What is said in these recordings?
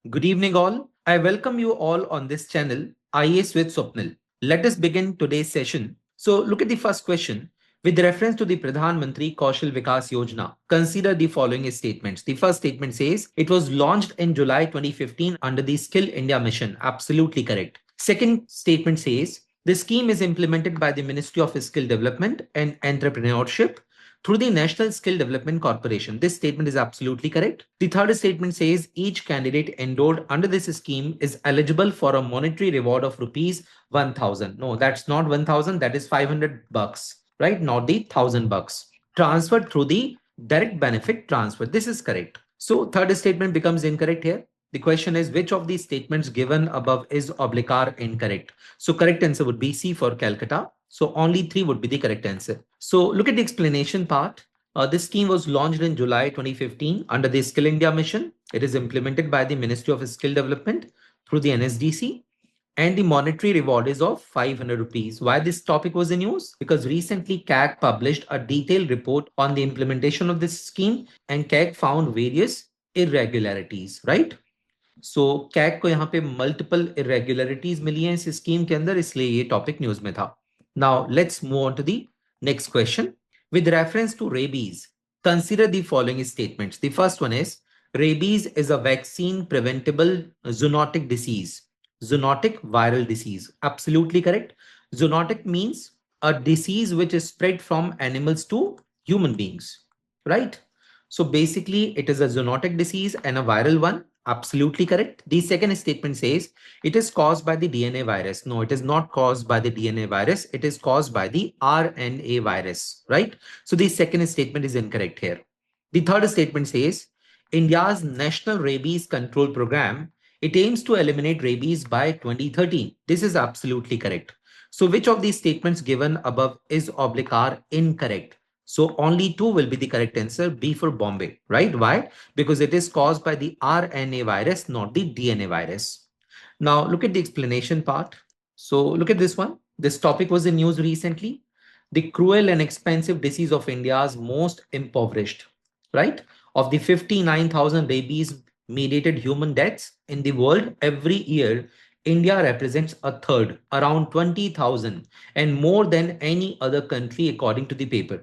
Good evening, all. I welcome you all on this channel, IAS with Swapnil. Let us begin today's session. So, look at the first question. With reference to the Pradhan Mantri Kaushal Vikas Yojana, consider the following statements. The first statement says it was launched in July 2015 under the Skill India mission. Absolutely correct. Second statement says the scheme is implemented by the Ministry of Skill Development and Entrepreneurship through the National Skill Development Corporation. This statement is absolutely correct. The third statement says each candidate enrolled under this scheme is eligible for a monetary reward of rupees 1000. No, that's not 1000, that is 500 bucks, right? Not the 1000 bucks. Transferred through the direct benefit transfer. This is correct. So third statement becomes incorrect here. The question is which of these statements given above is oblique are incorrect? So correct answer would be C for Calcutta. So only 3 would be the correct answer. So look at the explanation part. This scheme was launched in July 2015 under the Skill India mission. It is implemented by the Ministry of Skill Development through the NSDC. And the monetary reward is of 500 rupees. Why this topic was in news? Because recently CAG published a detailed report on the implementation of this scheme and CAG found various irregularities, right? So CAG को यहाँ पे multiple irregularities मिली हैं इस scheme के अंदर, इसलिए ये topic news में था. Now let's move on to the next question. With reference to rabies, consider the following statements. The first one is rabies is a vaccine preventable zoonotic disease. Zoonotic viral disease. Absolutely correct. Zoonotic means a disease which is spread from animals to human beings, right? So basically, it is a zoonotic disease and a viral one. Absolutely correct. The second statement says it is caused by the DNA virus. No, it is not caused by the DNA virus. It is caused by the RNA virus, right? So the second statement is incorrect here. The third statement says India's National Rabies Control Program, it aims to eliminate rabies by 2013. This is absolutely correct. So which of these statements given above is oblique are incorrect? So only 2 will be the correct answer, B for Bombay, right? Why? Because it is caused by the RNA virus, not the DNA virus. Now look at the explanation part. So look at this one. This topic was in news recently. The cruel and expensive disease of India's most impoverished, right? Of the 59,000 rabies mediated human deaths in the world every year, India represents a third, around 20,000, and more than any other country according to the paper.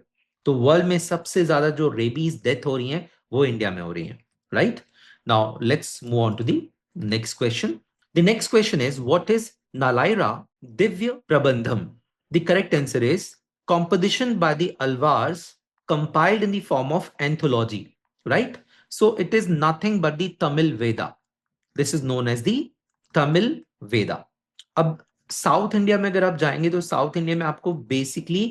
तो world में सबसे ज्यादा जो rabies death हो रही हैं वो India में हो रही हैं, right? Now let's move on to the next question. The next question is what is Nalayira Divya Prabandham? The correct answer is composition by the Alvars compiled in the form of anthology, right? So it is nothing but the Tamil Veda. This is known as the Tamil Veda. अब South India में अगर आप जाएंगे तो South India में आपको basically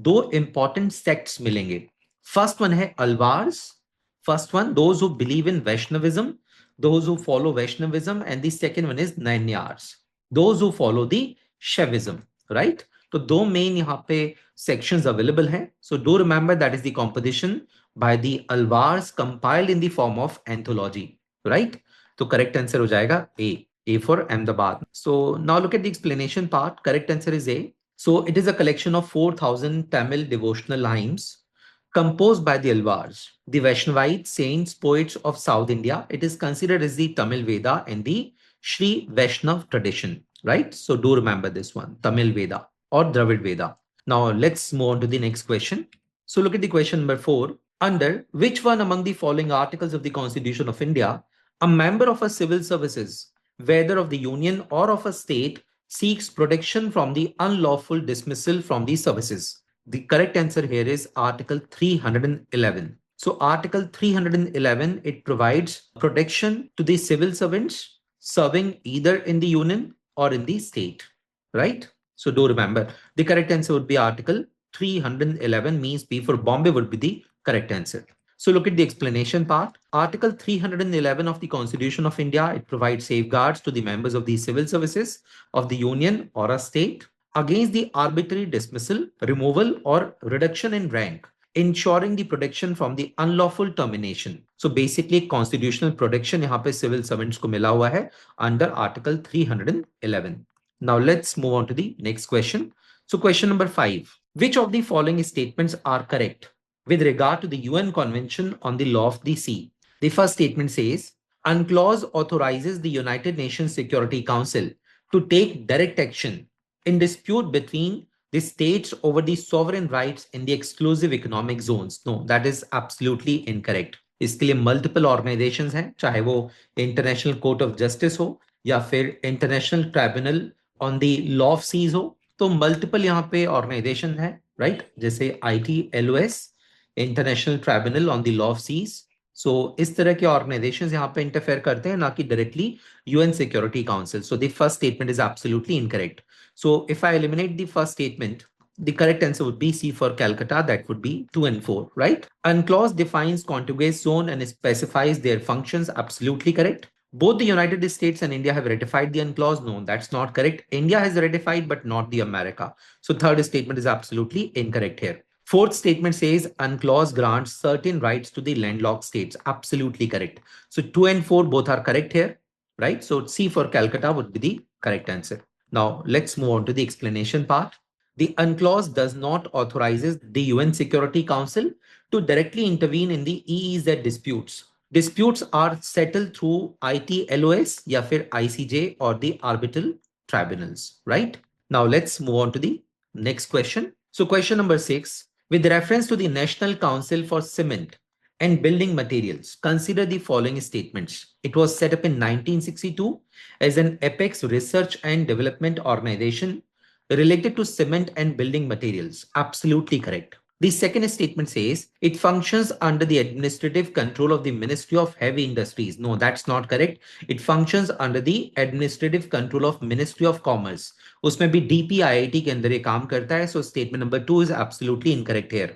2 important sects मिलेंगे. First one है Alvars. First one those who believe in Vaishnavism, those who follow Vaishnavism, and the second one is Nayanars, those who follow the Shaivism, right? तो 2 मेन यहाँ पे sections available हैं. So do remember that is the composition by the Alvars compiled in the form of anthology, right? तो correct answer हो जाएगा A. A for Ahmedabad. So now look at the explanation part. Correct answer is A. So it is a collection of 4,000 Tamil devotional hymns composed by the Alvars, the Vaishnavites, saints, poets of South India. It is considered as the Tamil Veda and the Sri Vaishnav tradition, right? So do remember this one, Tamil Veda or Dravid Veda. Now let's move on to the next question. So look at the question number 4. Under which one among the following articles of the Constitution of India a member of a civil services, whether of the union or of a state, seeks protection from the unlawful dismissal from the services? The correct answer here is Article 311. So Article 311, it provides protection to the civil servants serving either in the union or in the state, right? So do remember, the correct answer would be Article 311, means B for Bombay would be the correct answer. So look at the explanation part. Article 311 of the Constitution of India, it provides safeguards to the members of the civil services of the union or a state against the arbitrary dismissal, removal or reduction in rank, ensuring the protection from the unlawful termination. So basically constitutional protection यहाँ पे civil servants को मिला हुआ है under Article 311. Now let's move on to the next question. So question number 5. Which of the following statements are correct with regard to the UN Convention on the Law of the Sea? The first statement says Unclause authorizes the United Nations Security Council to take direct action in dispute between the states over the sovereign rights in the exclusive economic zones. No, that is absolutely incorrect. इसके लिए multiple organisations हैं, चाहे वो international court of justice हो या फिर international tribunal on the law of seas हो, तो मल्टीपल यहाँ पे ऑर्गेनाइजेशन है, राइट, जैसे ITLOS, International tribunal on the law of Seas. So इस तरह के ऑर्गेनाइजेशंस यहाँ पे इंटरफेयर करते हैं, ना कि directly UN security council. So the first statement is absolutely incorrect. So if I eliminate the first statement, the correct answer would be C for Calcutta. That would be 2 and 4, right? Unclause defines contiguous zone and specifies their functions. Absolutely correct. Both the United States and India have ratified the unclause. No, that's not correct. India has ratified, but not the America. So third statement is absolutely incorrect here. Fourth statement says unclause grants certain rights to the landlocked states. Absolutely correct. So 2 and 4 both are correct here, right? So C for Calcutta would be the correct answer. Now let's move on to the explanation part. The unclause does not authorizes the UN Security Council to directly intervene in the EEZ disputes. Disputes are settled through ITLOS या फिर ICJ or the arbitral tribunals, right? Now let's move on to the next question. So question number 6, with reference to the National Council for Cement and Building Materials, consider the following statements. It was set up in 1962 as an apex research and development organization related to cement and building materials. Absolutely correct. The second statement says it functions under the administrative control of the Ministry of Heavy Industries. No, that's not correct. It functions under the administrative control of Ministry of Commerce. उसमें भी DPIIT के अंदर ये काम करता है. So statement number 2 is absolutely incorrect here.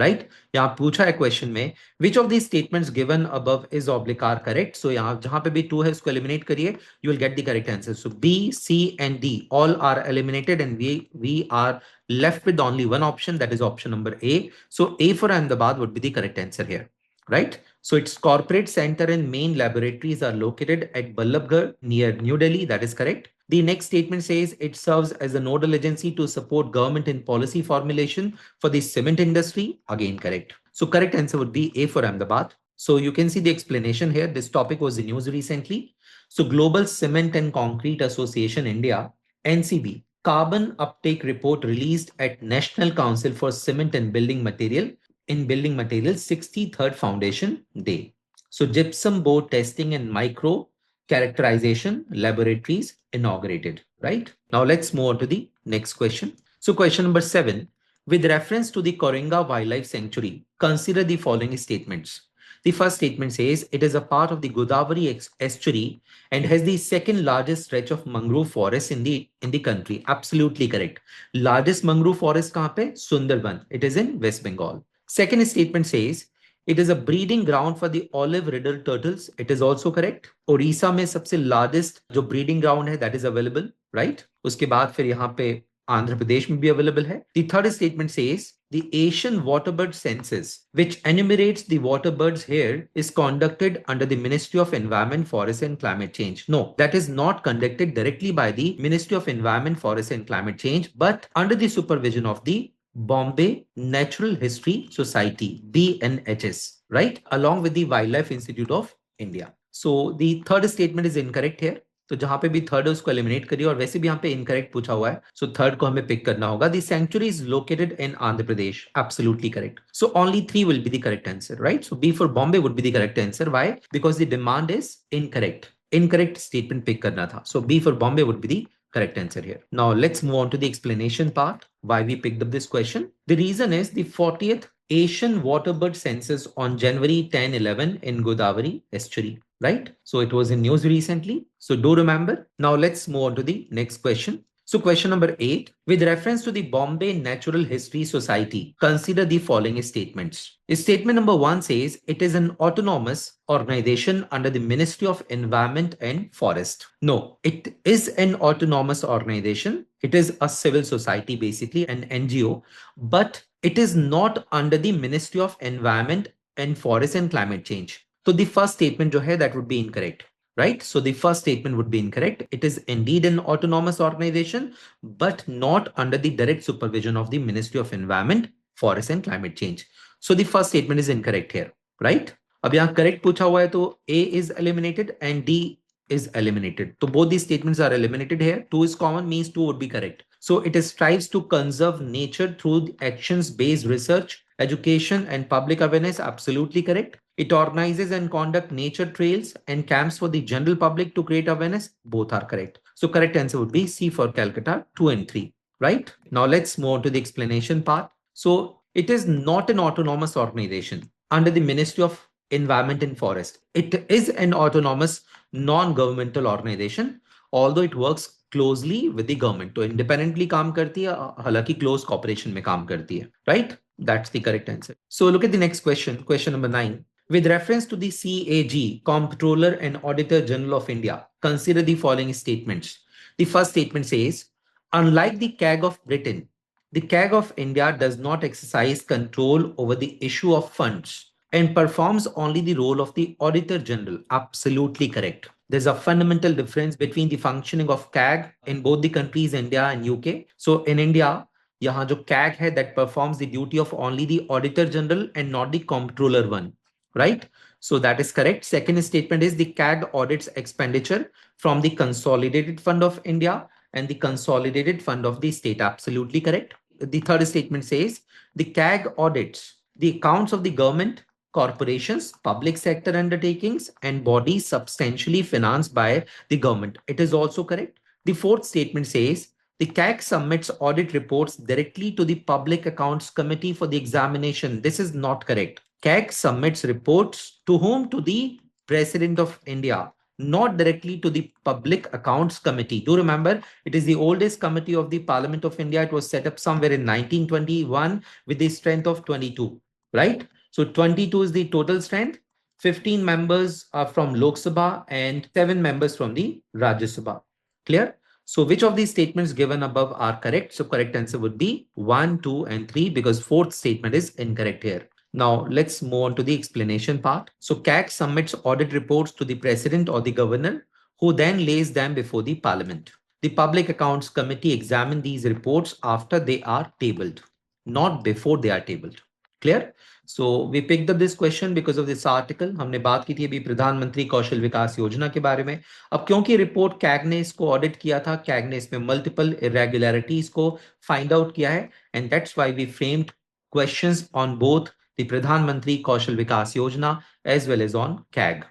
Right? यहाँ पूछा है क्वेश्चन में which of these statements given above is oblique are correct. So यहाँ जहां पे भी 2 है उसको eliminate करिए, you will get the correct answer. So B, C and D all are eliminated and we are left with only one option, that is option number A. So A for Ahmedabad would be the correct answer here, right? So its corporate center and main laboratories are located at Ballabgarh near New Delhi. That is correct. The next statement says it serves as a nodal agency to support government in policy formulation for the cement industry. Again, correct. So correct answer would be A for Ahmedabad. So you can see the explanation here. This topic was in news recently. So Global Cement and Concrete Association India, NCB, carbon uptake report released at National Council for Cement and Building Materials 63rd Foundation Day. So gypsum board testing and micro characterization laboratories inaugurated, right? Now let's move on to the next question. So question number 7, with reference to the Koringa Wildlife Sanctuary, consider the following statements. The first statement says it is a part of the Godavari estuary and has the second largest stretch of mangrove forest in the country. Absolutely correct. Largest mangrove forest kahan pe? Sundarban. It is in West Bengal. Second statement says it is a breeding ground for the olive riddle turtles. It is also correct. Orissa में सबसे largest जो breeding ground है that is available, right? उसके बाद फिर यहाँ पे आंध्र प्रदेश में भी available है. The third statement says the Asian waterbird census, which enumerates the waterbirds here, is conducted under the Ministry of Environment, Forest and Climate Change. No, that is not conducted directly by the Ministry of Environment, Forest and Climate Change, but under the supervision of the Bombay Natural History Society, BNHS, right? Along with the Wildlife Institute of India. So the third statement is incorrect here. तो जहां पे भी third है उसको eliminate करिए और वैसे भी यहाँ पे इनकरेक्ट पूछा हुआ है, सो थर्ड को हमें पिक करना होगा. The sanctuary is located in Andhra Pradesh. Absolutely correct. So only 3 will be the correct answer, right? So B for Bombay would be the correct answer. Why? Because the demand is incorrect. Incorrect statement pick करना था. So B for Bombay would be the correct answer here. Now let's move on to the explanation part. Why we picked up this question? The reason is the 40th Asian waterbird census on January 10-11 in Godavari estuary, right? So it was in news recently. So do remember. Now let's move on to the next question. So question number 8, with reference to the Bombay Natural History Society, consider the following statements. Statement number 1 says it is an autonomous organization under the Ministry of Environment and Forest. No, it is an autonomous organization. It is a civil society, basically an NGO, but it is not under the Ministry of Environment and Forest and Climate Change. So the first statement jo hai, that would be incorrect. Right? So the first statement would be incorrect. It is indeed an autonomous organization, but not under the direct supervision of the Ministry of Environment, Forest and Climate Change. So the first statement is incorrect here, right? अब यहाँ correct पूछा हुआ है तो A is eliminated and D is eliminated. So both these statements are eliminated here. 2 is common, means 2 would be correct. So it strives to conserve nature through actions-based research, education, and public awareness. Absolutely correct. It organizes and conduct nature trails and camps for the general public to create awareness. Both are correct. So correct answer would be C for Calcutta, 2 and 3. Right? Now let's move on to the explanation part. So it is not an autonomous organization under the Ministry of Environment and Forest. It is an autonomous non-governmental organization, although it works closely with the government. तो independently काम करती है, हालांकि close cooperation में काम करती है. Right? That's the correct answer. So look at the next question, question number 9. With reference to the CAG, Comptroller and Auditor General of India, consider the following statements. The first statement says, unlike the CAG of Britain, the CAG of India does not exercise control over the issue of funds and performs only the role of the Auditor General. Absolutely correct. There's a fundamental difference between the functioning of CAG in both the countries, India and UK. So in India, यहाँ जो CAG है that performs the duty of only the Auditor General and not the Comptroller one, right? So that is correct. Second statement is the CAG audits expenditure from the Consolidated Fund of India and the Consolidated Fund of the state. Absolutely correct. The third statement says the CAG audits the accounts of the government, corporations, public sector undertakings, and bodies substantially financed by the government. It is also correct. The fourth statement says the CAG submits audit reports directly to the Public Accounts Committee for the examination. This is not correct. CAG submits reports to whom? To the President of India, not directly to the Public Accounts Committee. Do remember, it is the oldest committee of the Parliament of India. It was set up somewhere in 1921 with the strength of 22, right? So 22 is the total strength. 15 members are from Lok Sabha and 7 members from the Rajya Sabha. Clear? So which of these statements given above are correct? So correct answer would be 1, 2, and 3 because fourth statement is incorrect here. Now let's move on to the explanation part. So CAG submits audit reports to the president or the governor, who then lays them before the parliament. The Public Accounts Committee examine these reports after they are tabled, not before they are tabled. Clear? So we picked up this question because of this article. हमने बात की थी अभी प्रधानमंत्री कौशल विकास योजना के बारे में. अब क्योंकि रिपोर्ट कैग ने इसको ऑडिट किया था, कैग ने इसमें मल्टीपल इरेगुलरिटीज को फाइंड आउट किया है, and that's why we framed questions on both the Pradhan Mantri Kaushal Vikas Yojana as well as on CAG.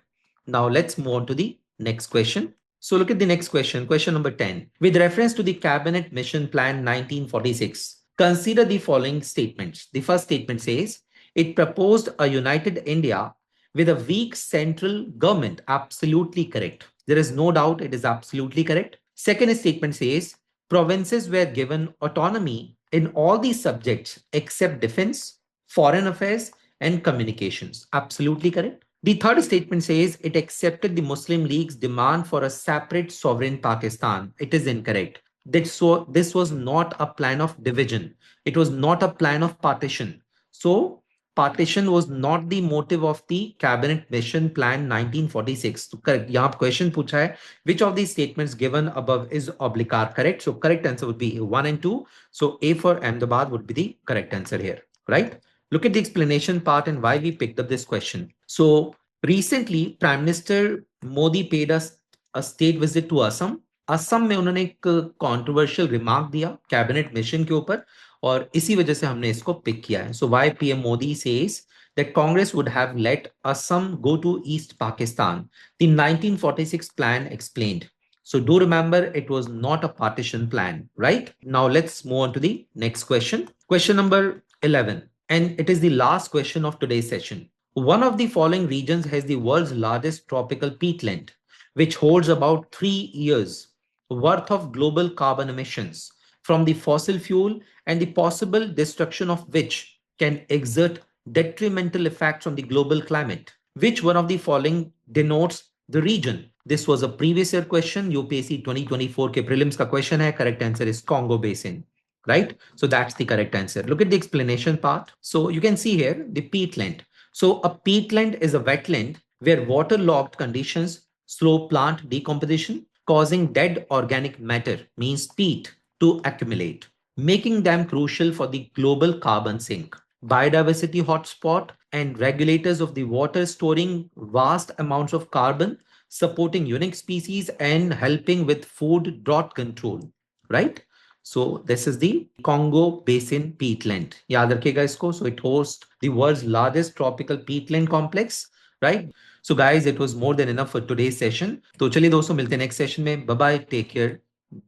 Now let's move on to the next question. So look at the next question, question number 10. With reference to the Cabinet Mission Plan 1946, consider the following statements. The first statement says, it proposed a united India with a weak central government. Absolutely correct. There is no doubt it is absolutely correct. Second statement says, provinces were given autonomy in all these subjects except defense, foreign affairs, and communications. Absolutely correct. The third statement says it accepted the Muslim League's demand for a separate sovereign Pakistan. It is incorrect. This was not a plan of division. It was not a plan of partition. So partition was not the motive of the Cabinet Mission Plan 1946. So correct. यहाँ question पूछा है, which of these statements given above is oblique are correct? So correct answer would be 1 and 2. So A for Ahmedabad would be the correct answer here, right? Look at the explanation part and why we picked up this question. So recently, Prime Minister Modi paid us a state visit to Assam. Assam में उन्होंने एक controversial remark दिया cabinet mission के ऊपर और इसी वजह से हमने इसको पिक किया है. So why PM Modi says that Congress would have let Assam go to East Pakistan. The 1946 plan explained. So do remember it was not a partition plan, right? Now let's move on to the next question. Question number 11. And it is the last question of today's session. One of the following regions has the world's largest tropical peatland, which holds about 3 years worth of global carbon emissions from the fossil fuel and the possible destruction of which can exert detrimental effects on the global climate. Which one of the following denotes the region? This was a previous year question. UPSC 2024 के prelims का question है. Correct answer is Congo Basin. Right? So that's the correct answer. Look at the explanation part. So you can see here the peatland. So a peatland is a wetland where waterlogged conditions slow plant decomposition, causing dead organic matter, means peat, to accumulate, making them crucial for the global carbon sink. Biodiversity hotspot and regulators of the water, storing vast amounts of carbon, supporting unique species, and helping with food drought control, right? So this is the Congo Basin peatland. याद रखिएगा इसको. So it hosts the world's largest tropical peatland complex, right? So guys, it was more than enough for today's session. तो चलिए दोस्तों, मिलते हैं next session में. Bye bye, take care,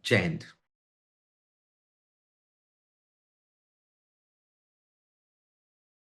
जय हिंद.